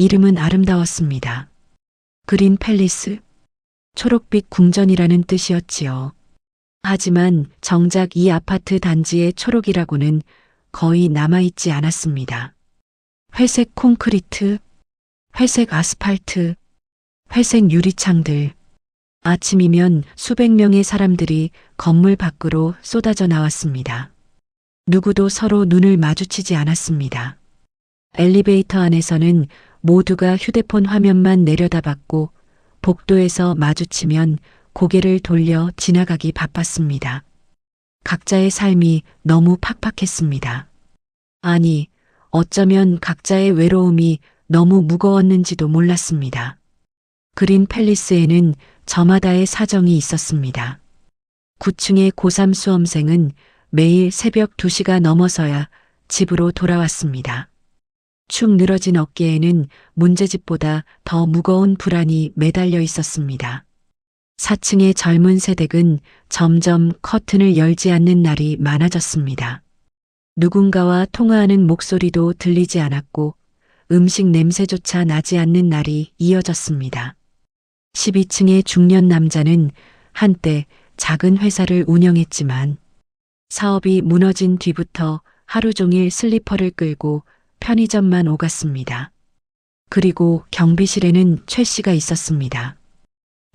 이름은 아름다웠습니다. 그린 팰리스, 초록빛 궁전이라는 뜻이었지요. 하지만 정작 이 아파트 단지의 초록이라고는 거의 남아있지 않았습니다. 회색 콘크리트, 회색 아스팔트, 회색 유리창들. 아침이면 수백 명의 사람들이 건물 밖으로 쏟아져 나왔습니다. 누구도 서로 눈을 마주치지 않았습니다. 엘리베이터 안에서는 모두가 휴대폰 화면만 내려다봤고 복도에서 마주치면 고개를 돌려 지나가기 바빴습니다. 각자의 삶이 너무 팍팍했습니다. 아니, 어쩌면 각자의 외로움이 너무 무거웠는지도 몰랐습니다. 그린 팰리스에는 저마다의 사정이 있었습니다. 9층의 고3 수험생은 매일 새벽 2시가 넘어서야 집으로 돌아왔습니다. 축 늘어진 어깨에는 문제집보다 더 무거운 불안이 매달려 있었습니다. 4층의 젊은 세댁은 점점 커튼을 열지 않는 날이 많아졌습니다. 누군가와 통화하는 목소리도 들리지 않았고 음식 냄새조차 나지 않는 날이 이어졌습니다. 12층의 중년 남자는 한때 작은 회사를 운영했지만 사업이 무너진 뒤부터 하루 종일 슬리퍼를 끌고 편의점만 오갔습니다. 그리고 경비실에는 최 씨가 있었습니다.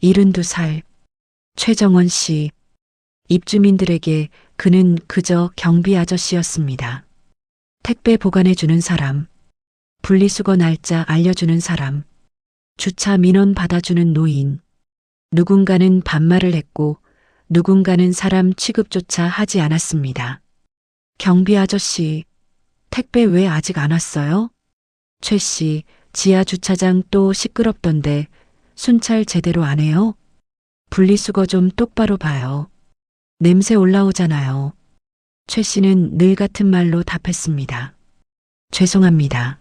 72살, 최정원 씨. 입주민들에게 그는 그저 경비 아저씨였습니다. 택배 보관해주는 사람, 분리수거 날짜 알려주는 사람, 주차 민원 받아주는 노인. 누군가는 반말을 했고 누군가는 사람 취급조차 하지 않았습니다. 경비 아저씨, 택배 왜 아직 안 왔어요? 최 씨, 지하 주차장 또 시끄럽던데 순찰 제대로 안 해요? 분리수거 좀 똑바로 봐요. 냄새 올라오잖아요. 최 씨는 늘 같은 말로 답했습니다. 죄송합니다.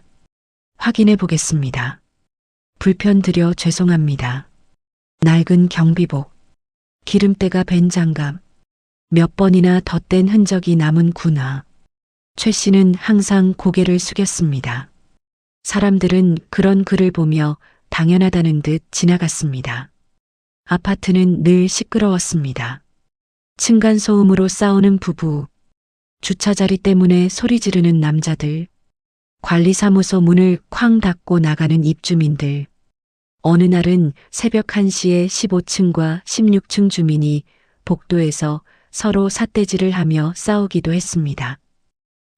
확인해 보겠습니다. 불편드려 죄송합니다. 낡은 경비복, 기름때가 밴 장갑, 몇 번이나 덧댄 흔적이 남은 군화. 최 씨는 항상 고개를 숙였습니다. 사람들은 그런 그를 보며 당연하다는 듯 지나갔습니다. 아파트는 늘 시끄러웠습니다. 층간소음으로 싸우는 부부, 주차자리 때문에 소리 지르는 남자들, 관리사무소 문을 쾅 닫고 나가는 입주민들. 어느 날은 새벽 1시에 15층과 16층 주민이 복도에서 서로 삿대질을 하며 싸우기도 했습니다.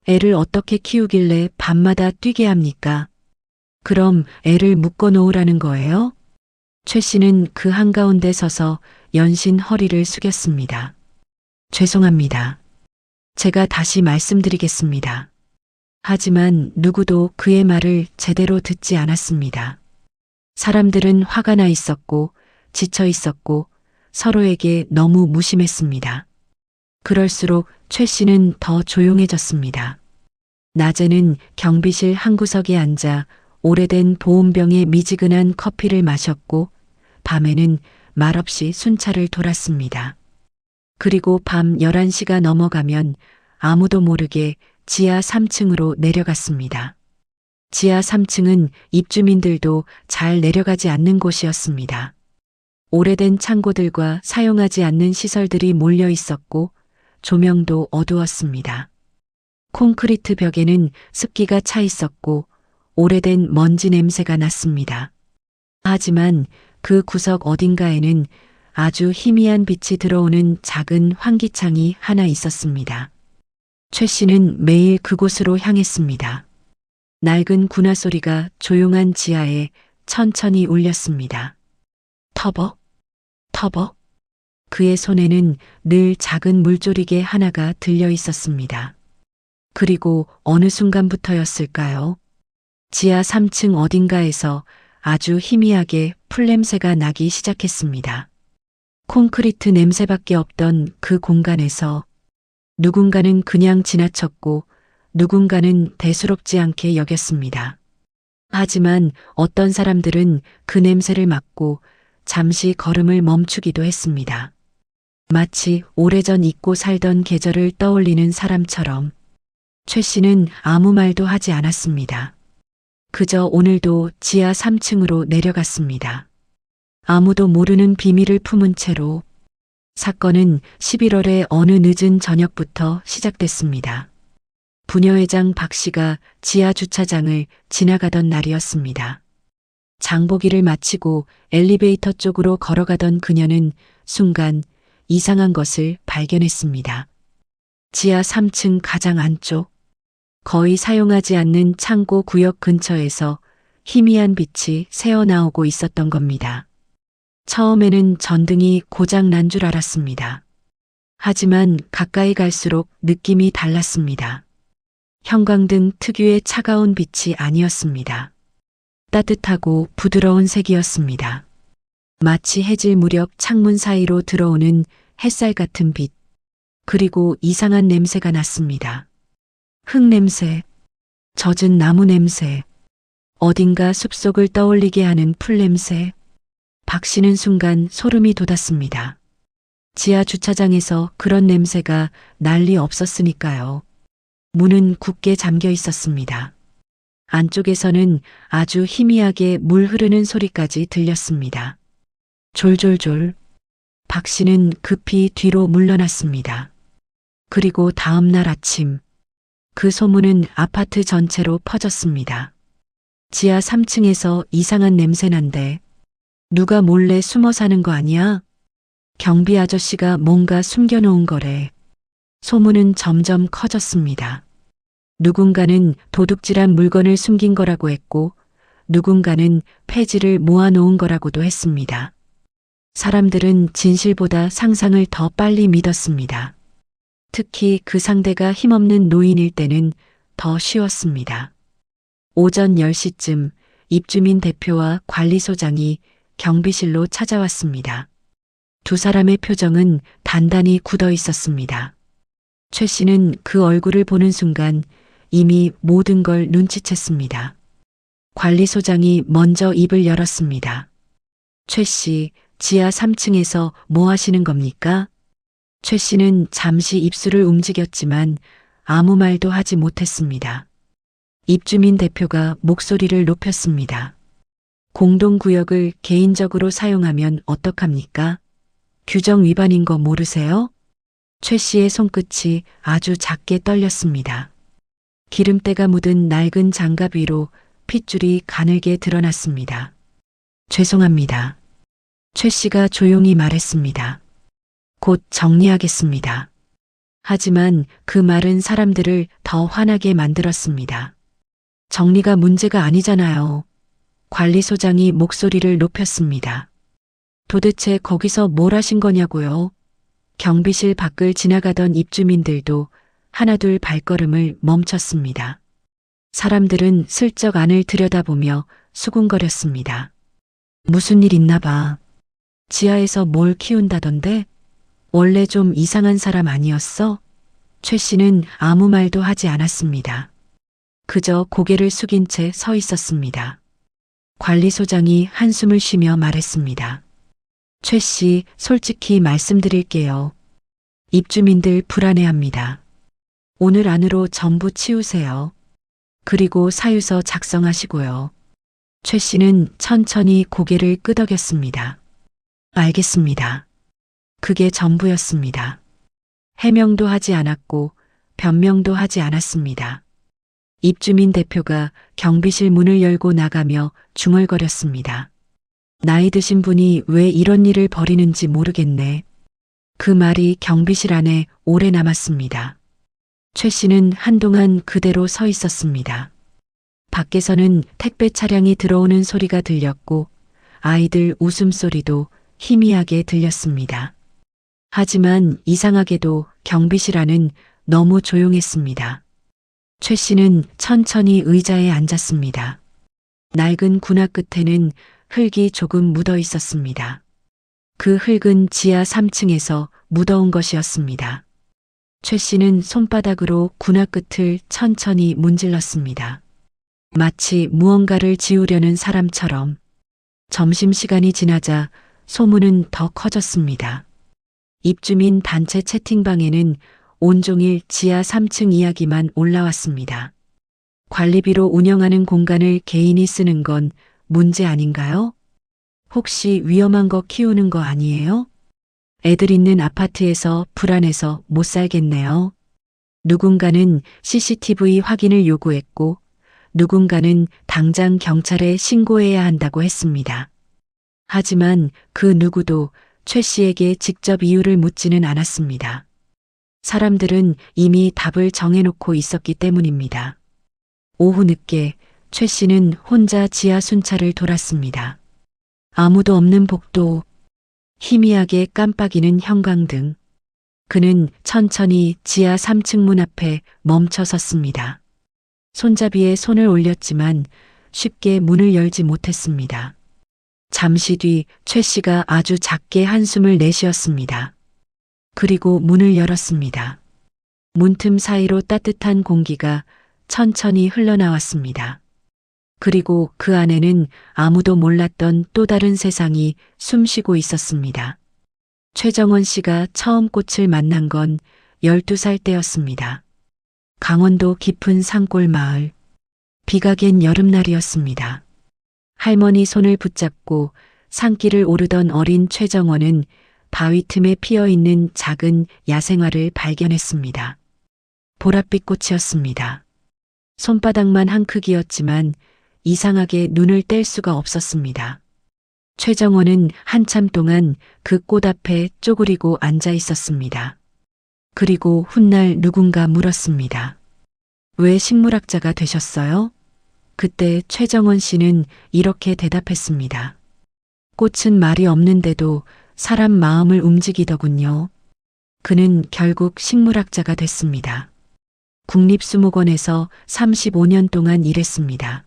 애를 어떻게 키우길래 밤마다 뛰게 합니까? 그럼 애를 묶어 놓으라는 거예요? 최 씨는 그 한가운데 서서 연신 허리를 숙였습니다. 죄송합니다. 제가 다시 말씀드리겠습니다. 하지만 누구도 그의 말을 제대로 듣지 않았습니다. 사람들은 화가 나 있었고 지쳐 있었고 서로에게 너무 무심했습니다. 그럴수록 최 씨는 더 조용해졌습니다. 낮에는 경비실 한 구석에 앉아 오래된 보온병에 미지근한 커피를 마셨고 밤에는 말없이 순찰을 돌았습니다. 그리고 밤 11시가 넘어가면 아무도 모르게 지하 3층으로 내려갔습니다. 지하 3층은 입주민들도 잘 내려가지 않는 곳이었습니다. 오래된 창고들과 사용하지 않는 시설들이 몰려 있었고 조명도 어두웠습니다. 콘크리트 벽에는 습기가 차 있었고 오래된 먼지 냄새가 났습니다. 하지만 그 구석 어딘가에는 아주 희미한 빛이 들어오는 작은 환기창이 하나 있었습니다. 최 씨는 매일 그곳으로 향했습니다. 낡은 군화 소리가 조용한 지하에 천천히 울렸습니다. 터벅, 터벅. 그의 손에는 늘 작은 물조리개 하나가 들려 있었습니다. 그리고 어느 순간부터였을까요? 지하 3층 어딘가에서 아주 희미하게 풀냄새가 나기 시작했습니다. 콘크리트 냄새밖에 없던 그 공간에서 누군가는 그냥 지나쳤고 누군가는 대수롭지 않게 여겼습니다. 하지만 어떤 사람들은 그 냄새를 맡고 잠시 걸음을 멈추기도 했습니다. 마치 오래전 잊고 살던 계절을 떠올리는 사람처럼. 최 씨는 아무 말도 하지 않았습니다. 그저 오늘도 지하 3층으로 내려갔습니다. 아무도 모르는 비밀을 품은 채로 사건은 11월의 어느 늦은 저녁부터 시작됐습니다. 부녀회장 박 씨가 지하 주차장을 지나가던 날이었습니다. 장보기를 마치고 엘리베이터 쪽으로 걸어가던 그녀는 순간 이상한 것을 발견했습니다. 지하 3층 가장 안쪽, 거의 사용하지 않는 창고 구역 근처에서 희미한 빛이 새어나오고 있었던 겁니다. 처음에는 전등이 고장 난 줄 알았습니다. 하지만 가까이 갈수록 느낌이 달랐습니다. 형광등 특유의 차가운 빛이 아니었습니다. 따뜻하고 부드러운 색이었습니다. 마치 해질 무렵 창문 사이로 들어오는 햇살 같은 빛, 그리고 이상한 냄새가 났습니다. 흙 냄새, 젖은 나무 냄새, 어딘가 숲속을 떠올리게 하는 풀 냄새. 박 씨는 순간 소름이 돋았습니다. 지하 주차장에서 그런 냄새가 날 리 없었으니까요. 문은 굳게 잠겨 있었습니다. 안쪽에서는 아주 희미하게 물 흐르는 소리까지 들렸습니다. 졸졸졸. 박 씨는 급히 뒤로 물러났습니다. 그리고 다음 날 아침, 그 소문은 아파트 전체로 퍼졌습니다. 지하 3층에서 이상한 냄새 난대. 누가 몰래 숨어 사는 거 아니야? 경비 아저씨가 뭔가 숨겨놓은 거래. 소문은 점점 커졌습니다. 누군가는 도둑질한 물건을 숨긴 거라고 했고, 누군가는 폐지를 모아놓은 거라고도 했습니다. 사람들은 진실보다 상상을 더 빨리 믿었습니다. 특히 그 상대가 힘없는 노인일 때는 더 쉬웠습니다. 오전 10시쯤 입주민 대표와 관리소장이 경비실로 찾아왔습니다. 두 사람의 표정은 단단히 굳어 있었습니다. 최 씨는 그 얼굴을 보는 순간 이미 모든 걸 눈치챘습니다. 관리소장이 먼저 입을 열었습니다. 최 씨, 지하 3층에서 뭐 하시는 겁니까? 최 씨는 잠시 입술을 움직였지만 아무 말도 하지 못했습니다. 입주민 대표가 목소리를 높였습니다. 공동구역을 개인적으로 사용하면 어떡합니까? 규정 위반인 거 모르세요? 최 씨의 손끝이 아주 작게 떨렸습니다. 기름때가 묻은 낡은 장갑 위로 핏줄이 가늘게 드러났습니다. 죄송합니다. 최 씨가 조용히 말했습니다. 곧 정리하겠습니다. 하지만 그 말은 사람들을 더 화나게 만들었습니다. 정리가 문제가 아니잖아요. 관리소장이 목소리를 높였습니다. 도대체 거기서 뭘 하신 거냐고요? 경비실 밖을 지나가던 입주민들도 하나둘 발걸음을 멈췄습니다. 사람들은 슬쩍 안을 들여다보며 수군거렸습니다. 무슨 일 있나 봐. 지하에서 뭘 키운다던데? 원래 좀 이상한 사람 아니었어? 최 씨는 아무 말도 하지 않았습니다. 그저 고개를 숙인 채 서 있었습니다. 관리소장이 한숨을 쉬며 말했습니다. 최 씨, 솔직히 말씀드릴게요. 입주민들 불안해합니다. 오늘 안으로 전부 치우세요. 그리고 사유서 작성하시고요. 최 씨는 천천히 고개를 끄덕였습니다. 알겠습니다. 그게 전부였습니다. 해명도 하지 않았고 변명도 하지 않았습니다. 입주민 대표가 경비실 문을 열고 나가며 중얼거렸습니다. 나이 드신 분이 왜 이런 일을 벌이는지 모르겠네. 그 말이 경비실 안에 오래 남았습니다. 최 씨는 한동안 그대로 서 있었습니다. 밖에서는 택배 차량이 들어오는 소리가 들렸고 아이들 웃음소리도 희미하게 들렸습니다. 하지만 이상하게도 경비실 안은 너무 조용했습니다. 최 씨는 천천히 의자에 앉았습니다. 낡은 군화 끝에는 흙이 조금 묻어 있었습니다. 그 흙은 지하 3층에서 묻어온 것이었습니다. 최 씨는 손바닥으로 군화 끝을 천천히 문질렀습니다. 마치 무언가를 지우려는 사람처럼. 점심시간이 지나자 소문은 더 커졌습니다. 입주민 단체 채팅방에는 온종일 지하 3층 이야기만 올라왔습니다. 관리비로 운영하는 공간을 개인이 쓰는 건 문제 아닌가요? 혹시 위험한 거 키우는 거 아니에요? 애들 있는 아파트에서 불안해서 못 살겠네요. 누군가는 CCTV 확인을 요구했고, 누군가는 당장 경찰에 신고해야 한다고 했습니다. 하지만 그 누구도 최 씨에게 직접 이유를 묻지는 않았습니다. 사람들은 이미 답을 정해놓고 있었기 때문입니다. 오후 늦게 최 씨는 혼자 지하 순찰을 돌았습니다. 아무도 없는 복도, 희미하게 깜빡이는 형광등. 그는 천천히 지하 3층 문 앞에 멈춰 섰습니다. 손잡이에 손을 올렸지만 쉽게 문을 열지 못했습니다. 잠시 뒤 최 씨가 아주 작게 한숨을 내쉬었습니다. 그리고 문을 열었습니다. 문틈 사이로 따뜻한 공기가 천천히 흘러나왔습니다. 그리고 그 안에는 아무도 몰랐던 또 다른 세상이 숨쉬고 있었습니다. 최정원 씨가 처음 꽃을 만난 건 12살 때였습니다. 강원도 깊은 산골 마을. 비가 갠 여름날이었습니다. 할머니 손을 붙잡고 산길을 오르던 어린 최정원은 바위 틈에 피어있는 작은 야생화를 발견했습니다. 보랏빛 꽃이었습니다. 손바닥만 한 크기였지만 이상하게 눈을 뗄 수가 없었습니다. 최정원은 한참 동안 그 꽃 앞에 쪼그리고 앉아 있었습니다. 그리고 훗날 누군가 물었습니다. 왜 식물학자가 되셨어요? 그때 최정원 씨는 이렇게 대답했습니다. 꽃은 말이 없는데도 사람 마음을 움직이더군요. 그는 결국 식물학자가 됐습니다. 국립수목원에서 35년 동안 일했습니다.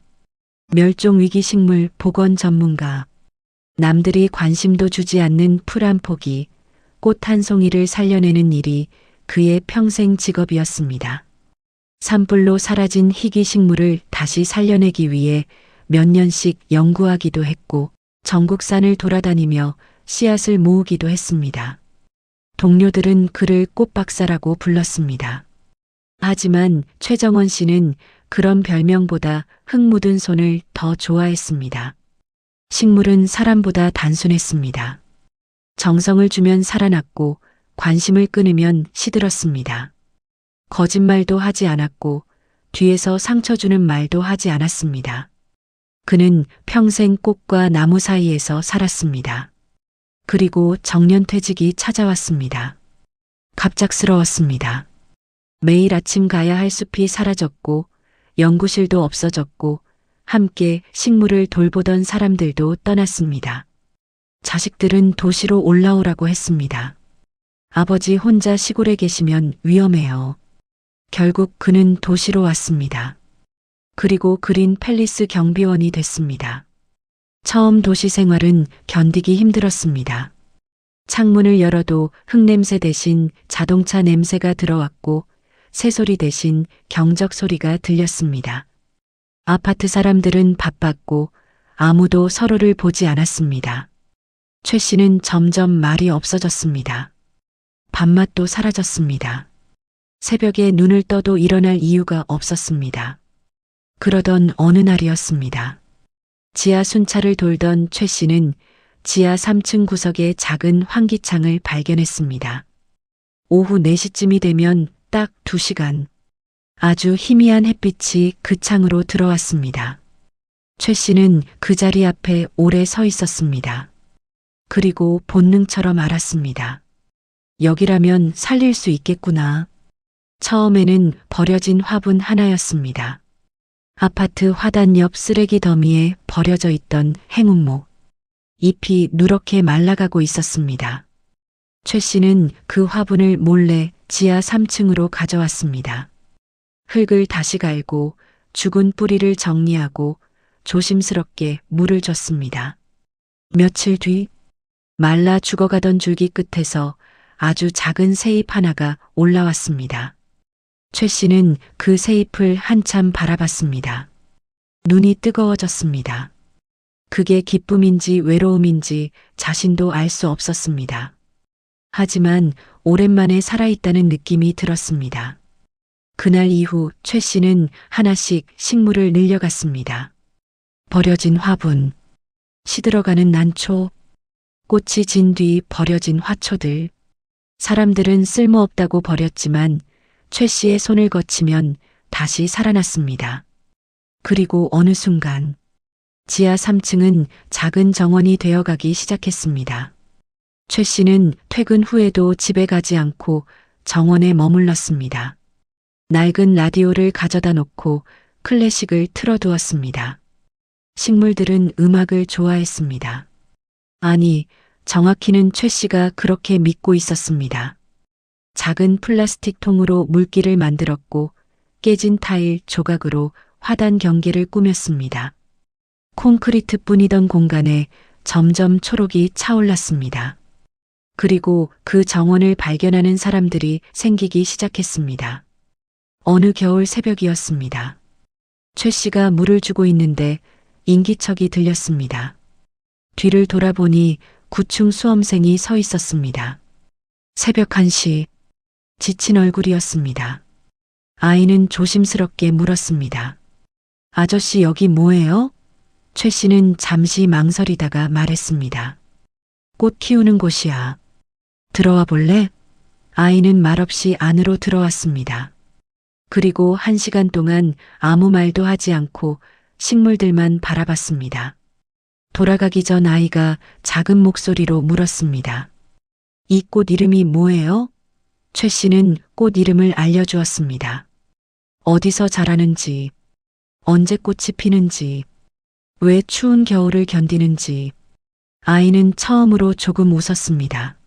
멸종위기 식물 복원 전문가. 남들이 관심도 주지 않는 풀 한 포기, 꽃 한 송이를 살려내는 일이 그의 평생 직업이었습니다. 산불로 사라진 희귀 식물을 다시 살려내기 위해 몇 년씩 연구하기도 했고 전국산을 돌아다니며 씨앗을 모으기도 했습니다. 동료들은 그를 꽃박사라고 불렀습니다. 하지만 최정원 씨는 그런 별명보다 흙 묻은 손을 더 좋아했습니다. 식물은 사람보다 단순했습니다. 정성을 주면 살아났고 관심을 끊으면 시들었습니다. 거짓말도 하지 않았고 뒤에서 상처 주는 말도 하지 않았습니다. 그는 평생 꽃과 나무 사이에서 살았습니다. 그리고 정년퇴직이 찾아왔습니다. 갑작스러웠습니다. 매일 아침 가야 할 숲이 사라졌고 연구실도 없어졌고 함께 식물을 돌보던 사람들도 떠났습니다. 자식들은 도시로 올라오라고 했습니다. 아버지 혼자 시골에 계시면 위험해요. 결국 그는 도시로 왔습니다. 그리고 그린 팰리스 경비원이 됐습니다. 처음 도시 생활은 견디기 힘들었습니다. 창문을 열어도 흙냄새 대신 자동차 냄새가 들어왔고 새소리 대신 경적 소리가 들렸습니다. 아파트 사람들은 바빴고 아무도 서로를 보지 않았습니다. 최 씨는 점점 말이 없어졌습니다. 밥맛도 사라졌습니다. 새벽에 눈을 떠도 일어날 이유가 없었습니다. 그러던 어느 날이었습니다. 지하 순찰을 돌던 최 씨는 지하 3층 구석에 작은 환기창을 발견했습니다. 오후 4시쯤이 되면 딱 2시간. 아주 희미한 햇빛이 그 창으로 들어왔습니다. 최 씨는 그 자리 앞에 오래 서 있었습니다. 그리고 본능처럼 알았습니다. 여기라면 살릴 수 있겠구나. 처음에는 버려진 화분 하나였습니다. 아파트 화단 옆 쓰레기 더미에 버려져 있던 행운목. 잎이 누렇게 말라가고 있었습니다. 최 씨는 그 화분을 몰래 지하 3층으로 가져왔습니다. 흙을 다시 갈고 죽은 뿌리를 정리하고 조심스럽게 물을 줬습니다. 며칠 뒤 말라 죽어가던 줄기 끝에서 아주 작은 새잎 하나가 올라왔습니다. 최 씨는 그 새잎을 한참 바라봤습니다. 눈이 뜨거워졌습니다. 그게 기쁨인지 외로움인지 자신도 알 수 없었습니다. 하지만 오랜만에 살아있다는 느낌이 들었습니다. 그날 이후 최 씨는 하나씩 식물을 늘려갔습니다. 버려진 화분, 시들어가는 난초, 꽃이 진 뒤 버려진 화초들. 사람들은 쓸모없다고 버렸지만 최 씨의 손을 거치면 다시 살아났습니다. 그리고 어느 순간 지하 3층은 작은 정원이 되어가기 시작했습니다. 최 씨는 퇴근 후에도 집에 가지 않고 정원에 머물렀습니다. 낡은 라디오를 가져다 놓고 클래식을 틀어두었습니다. 식물들은 음악을 좋아했습니다. 아니, 정확히는 최 씨가 그렇게 믿고 있었습니다. 작은 플라스틱 통으로 물기를 만들었고 깨진 타일 조각으로 화단 경계를 꾸몄습니다. 콘크리트뿐이던 공간에 점점 초록이 차올랐습니다. 그리고 그 정원을 발견하는 사람들이 생기기 시작했습니다. 어느 겨울 새벽이었습니다. 최 씨가 물을 주고 있는데 인기척이 들렸습니다. 뒤를 돌아보니 구충 수험생이 서 있었습니다. 새벽 1시, 지친 얼굴이었습니다. 아이는 조심스럽게 물었습니다. 아저씨 여기 뭐예요? 최 씨는 잠시 망설이다가 말했습니다. 꽃 키우는 곳이야. 들어와 볼래? 아이는 말없이 안으로 들어왔습니다. 그리고 1시간 동안 아무 말도 하지 않고 식물들만 바라봤습니다. 돌아가기 전 아이가 작은 목소리로 물었습니다. 이 꽃 이름이 뭐예요? 최 씨는 꽃 이름을 알려주었습니다. 어디서 자라는지, 언제 꽃이 피는지, 왜 추운 겨울을 견디는지. 아이는 처음으로 조금 웃었습니다.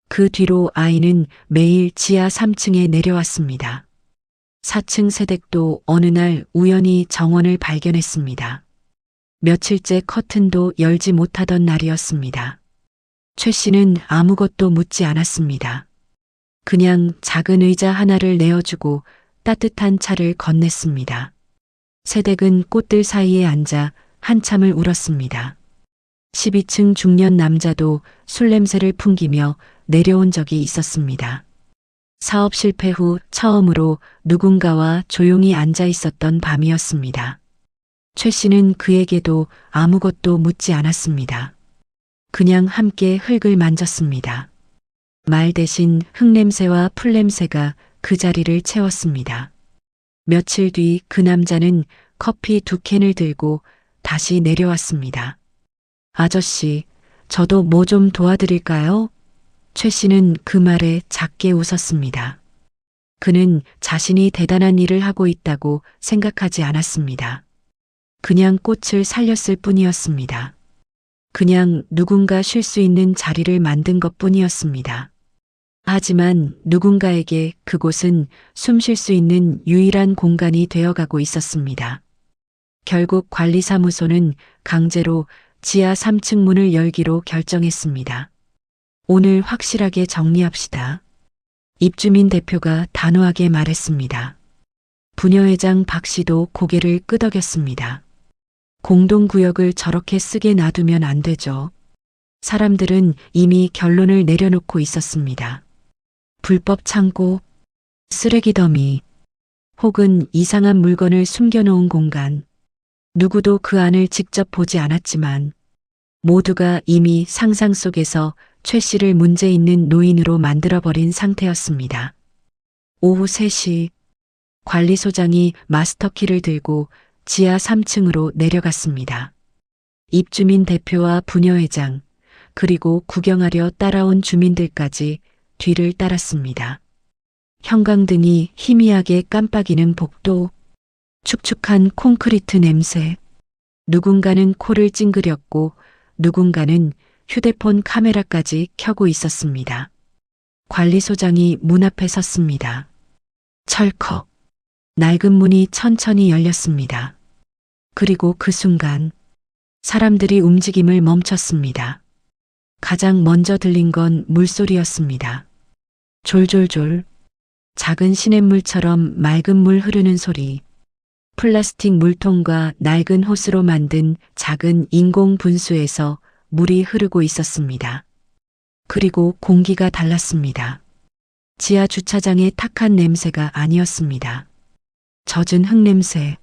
그 뒤로 아이는 매일 지하 3층에 내려왔습니다. 4층 새댁도 어느 날 우연히 정원을 발견했습니다. 며칠째 커튼도 열지 못하던 날이었습니다. 최 씨는 아무것도 묻지 않았습니다. 그냥 작은 의자 하나를 내어주고 따뜻한 차를 건넸습니다. 새댁은 꽃들 사이에 앉아 한참을 울었습니다. 12층 중년 남자도 술 냄새를 풍기며 내려온 적이 있었습니다. 사업 실패 후 처음으로 누군가와 조용히 앉아 있었던 밤이었습니다. 최 씨는 그에게도 아무것도 묻지 않았습니다. 그냥 함께 흙을 만졌습니다. 말 대신 흙냄새와 풀냄새가 그 자리를 채웠습니다. 며칠 뒤 그 남자는 커피 2캔을 들고 다시 내려왔습니다. 아저씨, 저도 뭐 좀 도와드릴까요? 최 씨는 그 말에 작게 웃었습니다. 그는 자신이 대단한 일을 하고 있다고 생각하지 않았습니다. 그냥 꽃을 살렸을 뿐이었습니다. 그냥 누군가 쉴 수 있는 자리를 만든 것 뿐이었습니다. 하지만 누군가에게 그곳은 숨 쉴 수 있는 유일한 공간이 되어가고 있었습니다. 결국 관리사무소는 강제로 지하 3층 문을 열기로 결정했습니다. 오늘 확실하게 정리합시다. 입주민 대표가 단호하게 말했습니다. 부녀회장 박 씨도 고개를 끄덕였습니다. 공동구역을 저렇게 쓰게 놔두면 안 되죠. 사람들은 이미 결론을 내려놓고 있었습니다. 불법 창고, 쓰레기 더미, 혹은 이상한 물건을 숨겨놓은 공간. 누구도 그 안을 직접 보지 않았지만 모두가 이미 상상 속에서 최 씨를 문제 있는 노인으로 만들어버린 상태였습니다. 오후 3시 관리소장이 마스터키를 들고 지하 3층으로 내려갔습니다. 입주민 대표와 부녀회장, 그리고 구경하려 따라온 주민들까지 뒤를 따랐습니다. 형광등이 희미하게 깜빡이는 복도, 축축한 콘크리트 냄새. 누군가는 코를 찡그렸고 누군가는 휴대폰 카메라까지 켜고 있었습니다. 관리소장이 문 앞에 섰습니다. 철컥. 낡은 문이 천천히 열렸습니다. 그리고 그 순간 사람들이 움직임을 멈췄습니다. 가장 먼저 들린 건 물소리였습니다. 졸졸졸. 작은 시냇물처럼 맑은 물 흐르는 소리. 플라스틱 물통과 낡은 호스로 만든 작은 인공 분수에서 물이 흐르고 있었습니다. 그리고 공기가 달랐습니다. 지하 주차장의 탁한 냄새가 아니었습니다. 젖은 흙냄새,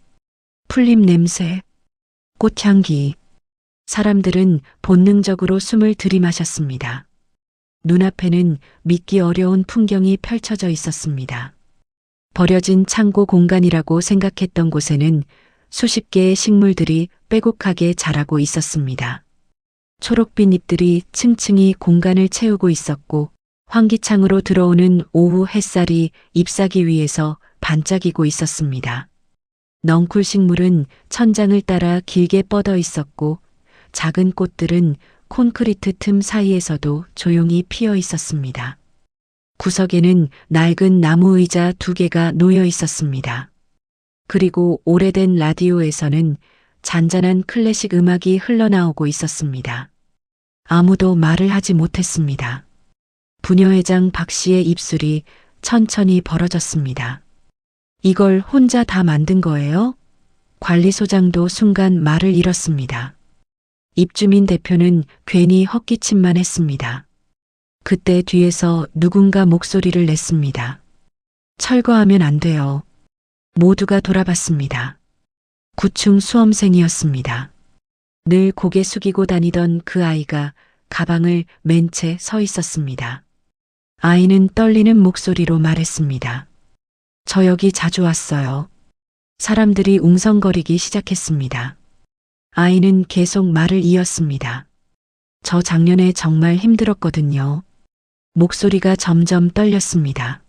풀잎 냄새, 꽃향기. 사람들은 본능적으로 숨을 들이마셨습니다. 눈앞에는 믿기 어려운 풍경이 펼쳐져 있었습니다. 버려진 창고 공간이라고 생각했던 곳에는 수십 개의 식물들이 빼곡하게 자라고 있었습니다. 초록빛 잎들이 층층이 공간을 채우고 있었고 환기창으로 들어오는 오후 햇살이 잎사귀 위에서 반짝이고 있었습니다. 넝쿨 식물은 천장을 따라 길게 뻗어 있었고 작은 꽃들은 콘크리트 틈 사이에서도 조용히 피어 있었습니다. 구석에는 낡은 나무 의자 2개가 놓여 있었습니다. 그리고 오래된 라디오에서는 잔잔한 클래식 음악이 흘러나오고 있었습니다. 아무도 말을 하지 못했습니다. 부녀회장 박 씨의 입술이 천천히 벌어졌습니다. 이걸 혼자 다 만든 거예요? 관리소장도 순간 말을 잃었습니다. 입주민 대표는 괜히 헛기침만 했습니다. 그때 뒤에서 누군가 목소리를 냈습니다. 철거하면 안 돼요. 모두가 돌아봤습니다. 9층 수험생이었습니다. 늘 고개 숙이고 다니던 그 아이가 가방을 맨 채 서 있었습니다. 아이는 떨리는 목소리로 말했습니다. 저 여기 자주 왔어요. 사람들이 웅성거리기 시작했습니다. 아이는 계속 말을 이었습니다. 저 작년에 정말 힘들었거든요. 목소리가 점점 떨렸습니다.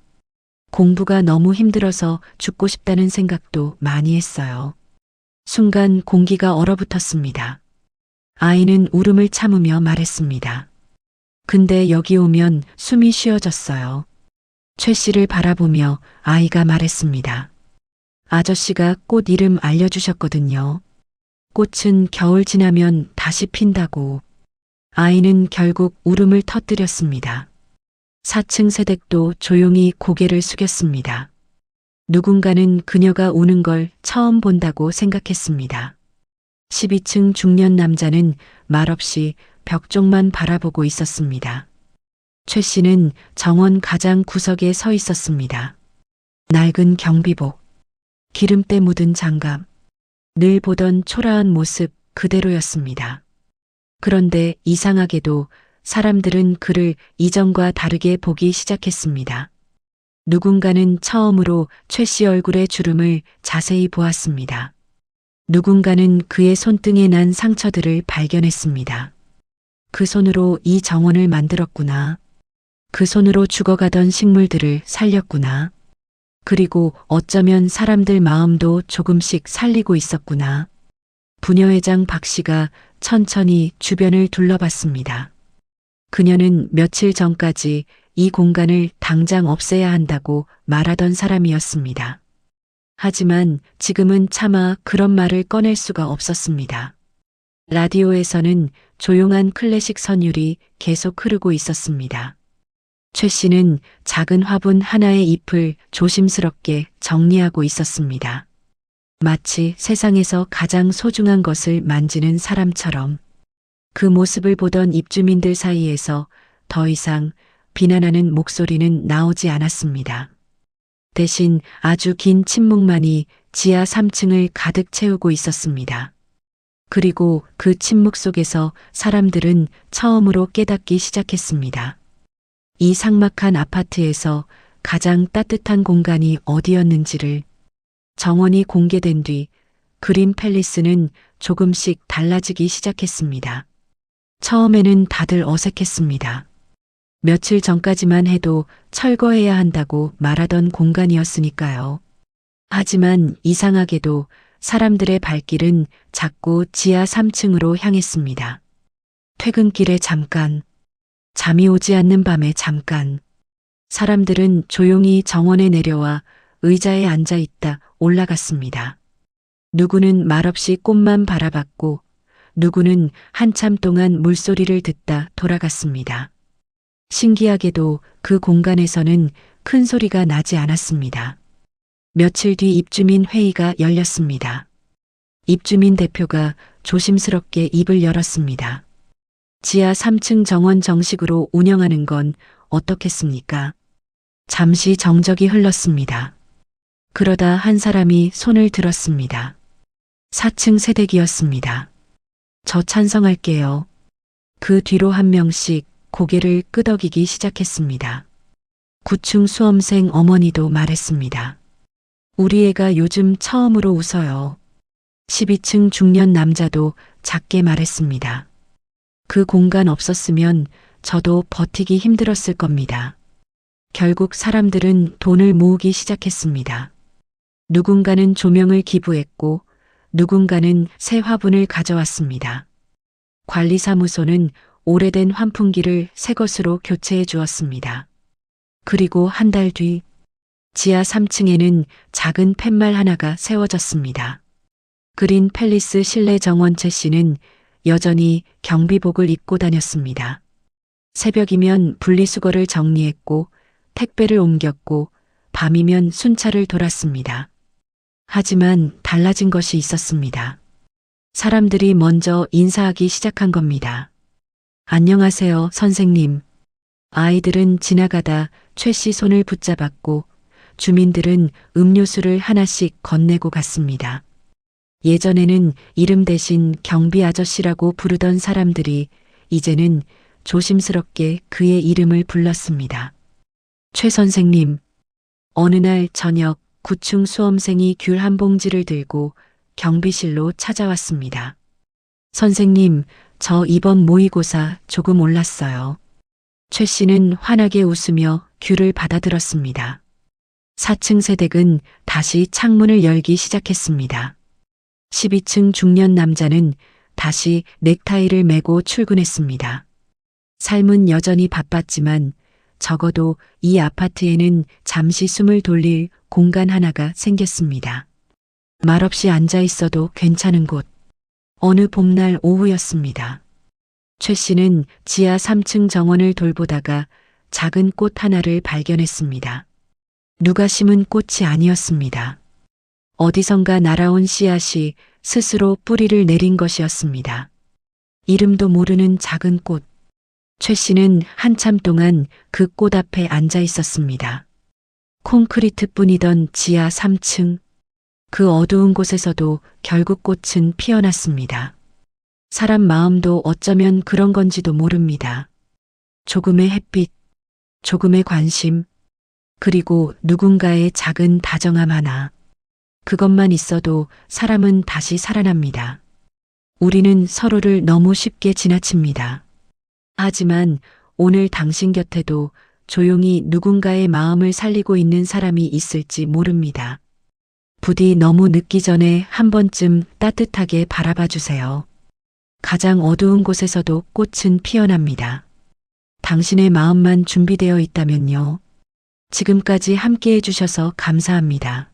공부가 너무 힘들어서 죽고 싶다는 생각도 많이 했어요. 순간 공기가 얼어붙었습니다. 아이는 울음을 참으며 말했습니다. 근데 여기 오면 숨이 쉬어졌어요. 최 씨를 바라보며 아이가 말했습니다. 아저씨가 꽃 이름 알려주셨거든요. 꽃은 겨울 지나면 다시 핀다고. 아이는 결국 울음을 터뜨렸습니다. 4층 세댁도 조용히 고개를 숙였습니다. 누군가는 그녀가 우는 걸 처음 본다고 생각했습니다. 12층 중년 남자는 말없이 벽 쪽만 바라보고 있었습니다. 최 씨는 정원 가장 구석에 서 있었습니다. 낡은 경비복, 기름때 묻은 장갑, 늘 보던 초라한 모습 그대로였습니다. 그런데 이상하게도 사람들은 그를 이전과 다르게 보기 시작했습니다. 누군가는 처음으로 최 씨 얼굴의 주름을 자세히 보았습니다. 누군가는 그의 손등에 난 상처들을 발견했습니다. 그 손으로 이 정원을 만들었구나. 그 손으로 죽어가던 식물들을 살렸구나. 그리고 어쩌면 사람들 마음도 조금씩 살리고 있었구나. 부녀회장 박 씨가 천천히 주변을 둘러봤습니다. 그녀는 며칠 전까지 이 공간을 당장 없애야 한다고 말하던 사람이었습니다. 하지만 지금은 차마 그런 말을 꺼낼 수가 없었습니다. 라디오에서는 조용한 클래식 선율이 계속 흐르고 있었습니다. 최 씨는 작은 화분 하나의 잎을 조심스럽게 정리하고 있었습니다. 마치 세상에서 가장 소중한 것을 만지는 사람처럼. 그 모습을 보던 입주민들 사이에서 더 이상 비난하는 목소리는 나오지 않았습니다. 대신 아주 긴 침묵만이 지하 3층을 가득 채우고 있었습니다. 그리고 그 침묵 속에서 사람들은 처음으로 깨닫기 시작했습니다. 이 삭막한 아파트에서 가장 따뜻한 공간이 어디였는지를. 정원이 공개된 뒤 그린 팰리스는 조금씩 달라지기 시작했습니다. 처음에는 다들 어색했습니다. 며칠 전까지만 해도 철거해야 한다고 말하던 공간이었으니까요. 하지만 이상하게도 사람들의 발길은 자꾸 지하 3층으로 향했습니다. 퇴근길에 잠깐, 잠이 오지 않는 밤에 잠깐, 사람들은 조용히 정원에 내려와 의자에 앉아 있다 올라갔습니다. 누구는 말없이 꽃만 바라봤고 누구는 한참 동안 물소리를 듣다 돌아갔습니다. 신기하게도 그 공간에서는 큰 소리가 나지 않았습니다. 며칠 뒤 입주민 회의가 열렸습니다. 입주민 대표가 조심스럽게 입을 열었습니다. 지하 3층 정원 정식으로 운영하는 건 어떻겠습니까? 잠시 정적이 흘렀습니다. 그러다 한 사람이 손을 들었습니다. 4층 세대기였습니다. 저 찬성할게요. 그 뒤로 한 명씩 고개를 끄덕이기 시작했습니다. 9층 수험생 어머니도 말했습니다. 우리 애가 요즘 처음으로 웃어요. 12층 중년 남자도 작게 말했습니다. 그 공간 없었으면 저도 버티기 힘들었을 겁니다. 결국 사람들은 돈을 모으기 시작했습니다. 누군가는 조명을 기부했고 누군가는 새 화분을 가져왔습니다. 관리사무소는 오래된 환풍기를 새 것으로 교체해 주었습니다. 그리고 한 달 뒤 지하 3층에는 작은 팻말 하나가 세워졌습니다. 그린 팰리스 실내 정원 최 씨는 여전히 경비복을 입고 다녔습니다. 새벽이면 분리수거를 정리했고 택배를 옮겼고 밤이면 순찰을 돌았습니다. 하지만 달라진 것이 있었습니다. 사람들이 먼저 인사하기 시작한 겁니다. 안녕하세요, 선생님. 아이들은 지나가다 최 씨 손을 붙잡았고 주민들은 음료수를 하나씩 건네고 갔습니다. 예전에는 이름 대신 경비 아저씨라고 부르던 사람들이 이제는 조심스럽게 그의 이름을 불렀습니다. 최 선생님. 어느 날 저녁 9층 수험생이 귤 한 봉지를 들고 경비실로 찾아왔습니다. 선생님, 저 이번 모의고사 조금 올랐어요. 최 씨는 환하게 웃으며 귤을 받아들었습니다. 4층 세댁은 다시 창문을 열기 시작했습니다. 12층 중년 남자는 다시 넥타이를 메고 출근했습니다. 삶은 여전히 바빴지만 적어도 이 아파트에는 잠시 숨을 돌릴 공간 하나가 생겼습니다. 말없이 앉아 있어도 괜찮은 곳. 어느 봄날 오후였습니다. 최 씨는 지하 3층 정원을 돌보다가 작은 꽃 하나를 발견했습니다. 누가 심은 꽃이 아니었습니다. 어디선가 날아온 씨앗이 스스로 뿌리를 내린 것이었습니다. 이름도 모르는 작은 꽃. 최 씨는 한참 동안 그 꽃 앞에 앉아 있었습니다. 콘크리트뿐이던 지하 3층. 그 어두운 곳에서도 결국 꽃은 피어났습니다. 사람 마음도 어쩌면 그런 건지도 모릅니다. 조금의 햇빛, 조금의 관심, 그리고 누군가의 작은 다정함 하나. 그것만 있어도 사람은 다시 살아납니다. 우리는 서로를 너무 쉽게 지나칩니다. 하지만 오늘 당신 곁에도 조용히 누군가의 마음을 살리고 있는 사람이 있을지 모릅니다. 부디 너무 늦기 전에 한 번쯤 따뜻하게 바라봐 주세요. 가장 어두운 곳에서도 꽃은 피어납니다. 당신의 마음만 준비되어 있다면요. 지금까지 함께 해주셔서 감사합니다.